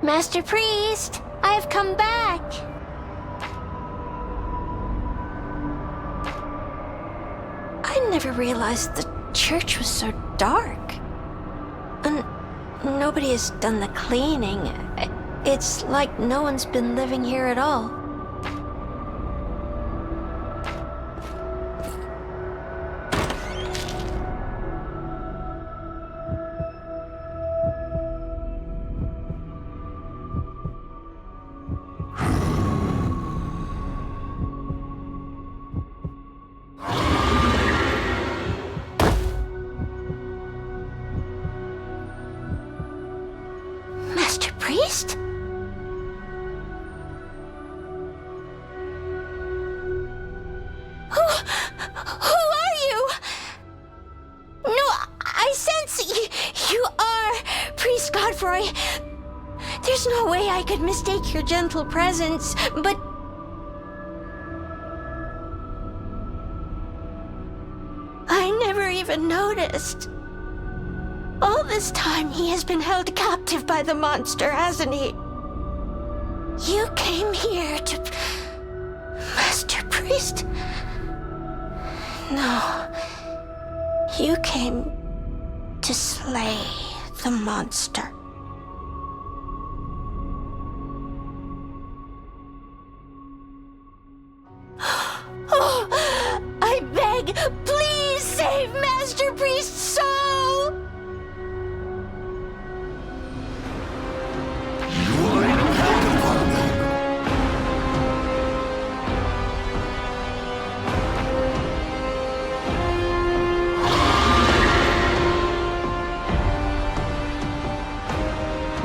Master Priest, I have come back. I never realized the church was so dark. And nobody has done the cleaning. It's like no one's been living here at all. Master Priest? Who are you? No, I sense you are Priest Godefroi. There's no way I could mistake your gentle presence, but... I never even noticed. All this time he has been held captive by the monster, hasn't he? You came here to... Master Priest? No. You came to slay the monster. Oh, I beg, please save Master Priest's soul!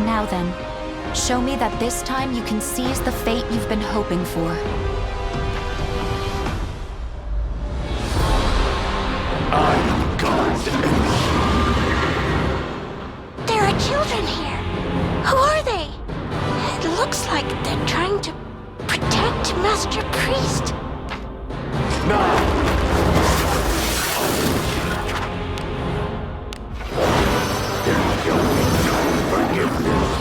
Now then, show me that this time you can seize the fate you've been hoping for. I am God. There are children here. Who are they? It looks like they're trying to protect Master Priest. No! There shall be no forgiveness.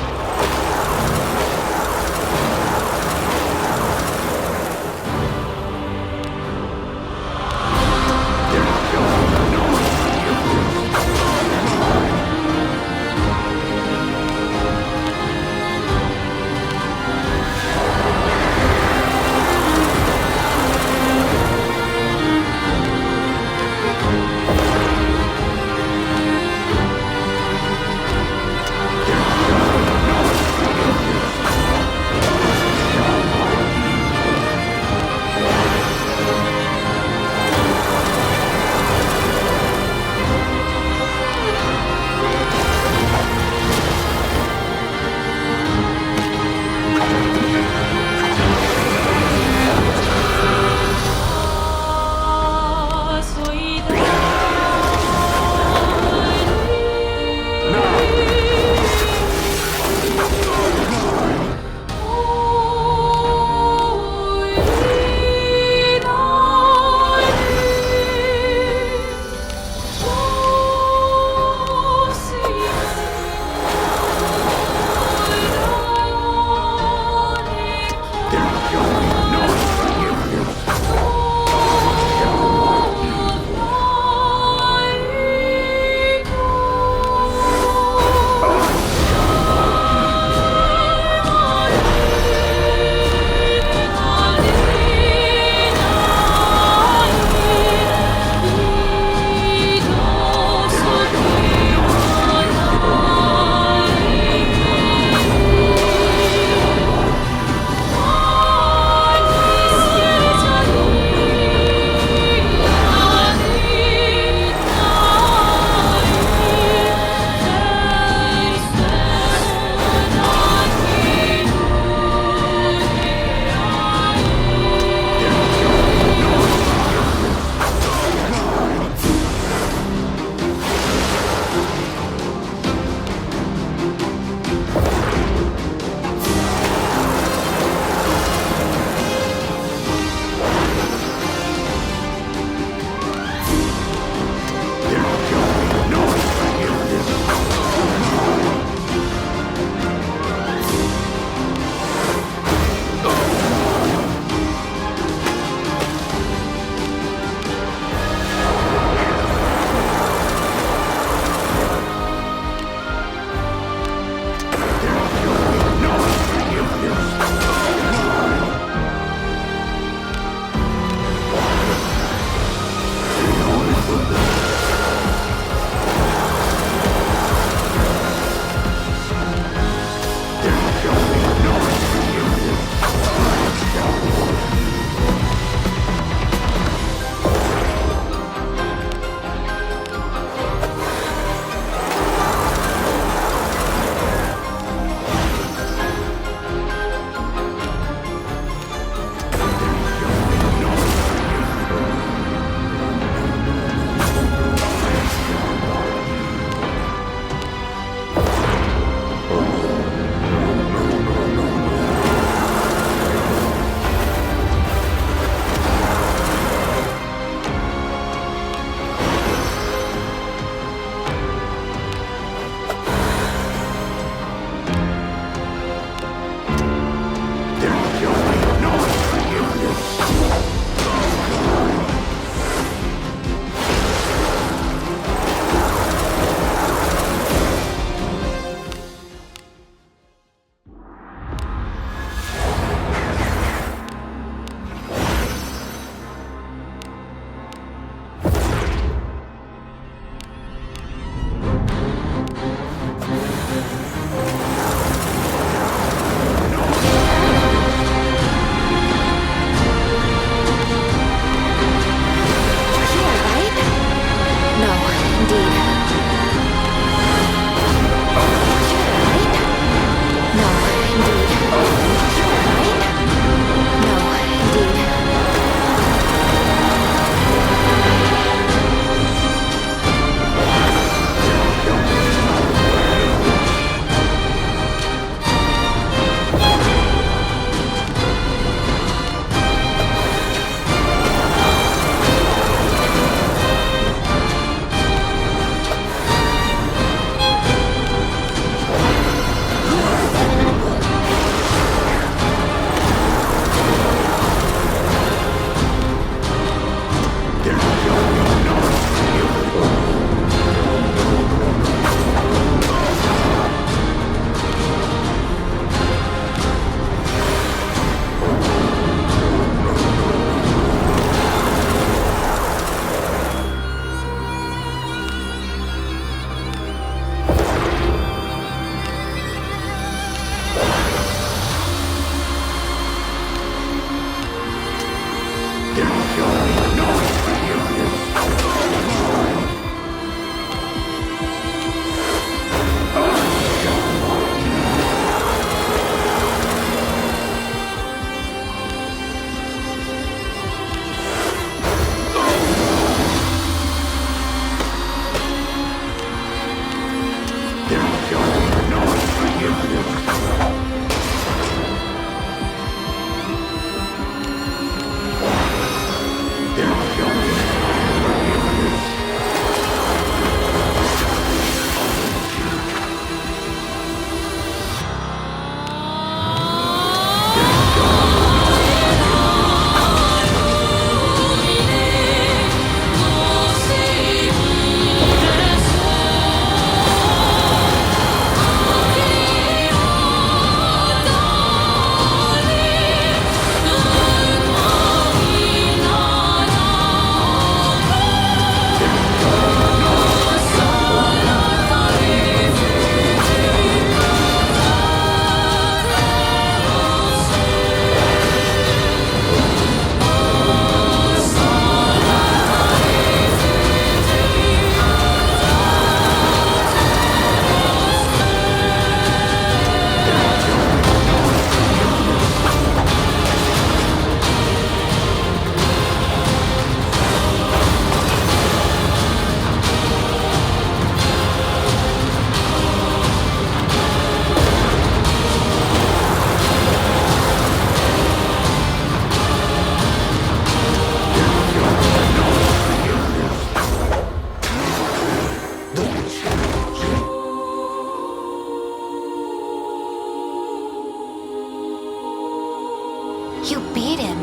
You beat him.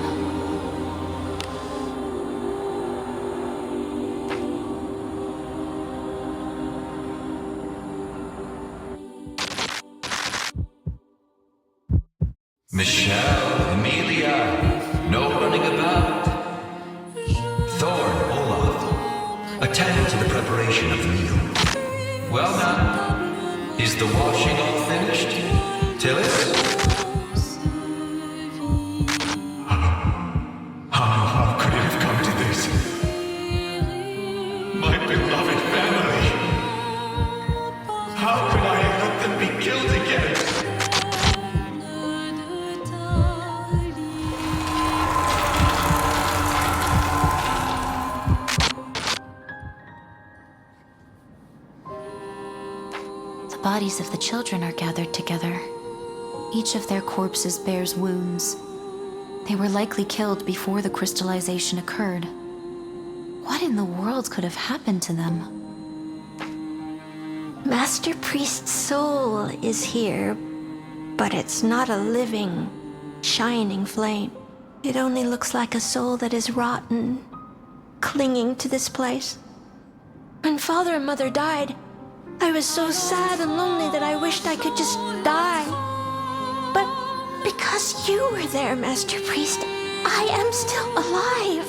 Michelle, Emilia, no running about. Thorn, Olaf, attend to the preparation of the meal. Well now, is the washing all finished? Tillis? How could it have come to this? My beloved family! How could I have let them be killed again? The bodies of the children are gathered together. Each of their corpses bears wounds. They were likely killed before the crystallization occurred. What in the world could have happened to them? Master Priest's soul is here, but it's not a living, shining flame. It only looks like a soul that is rotten, clinging to this place. When Father and Mother died, I was so sad and lonely that I wished I could just die. But because you were there, Master Priest, I am still alive.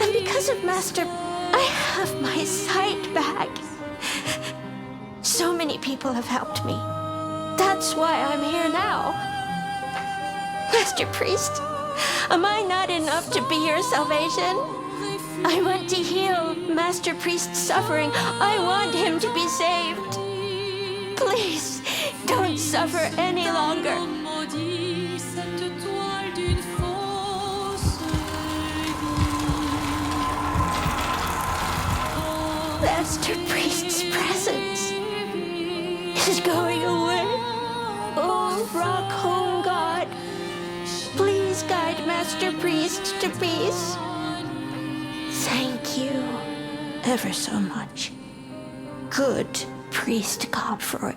And because of Master, I have my sight back. So many people have helped me. That's why I'm here now. Master Priest, am I not enough to be your salvation? I want to heal Master Priest's suffering. I want him to be saved. Please, don't suffer any longer. Master Priest's presence is going away. Oh, rock home God, please guide Master Priest to peace. Thank you ever so much, good Priest Godefroi.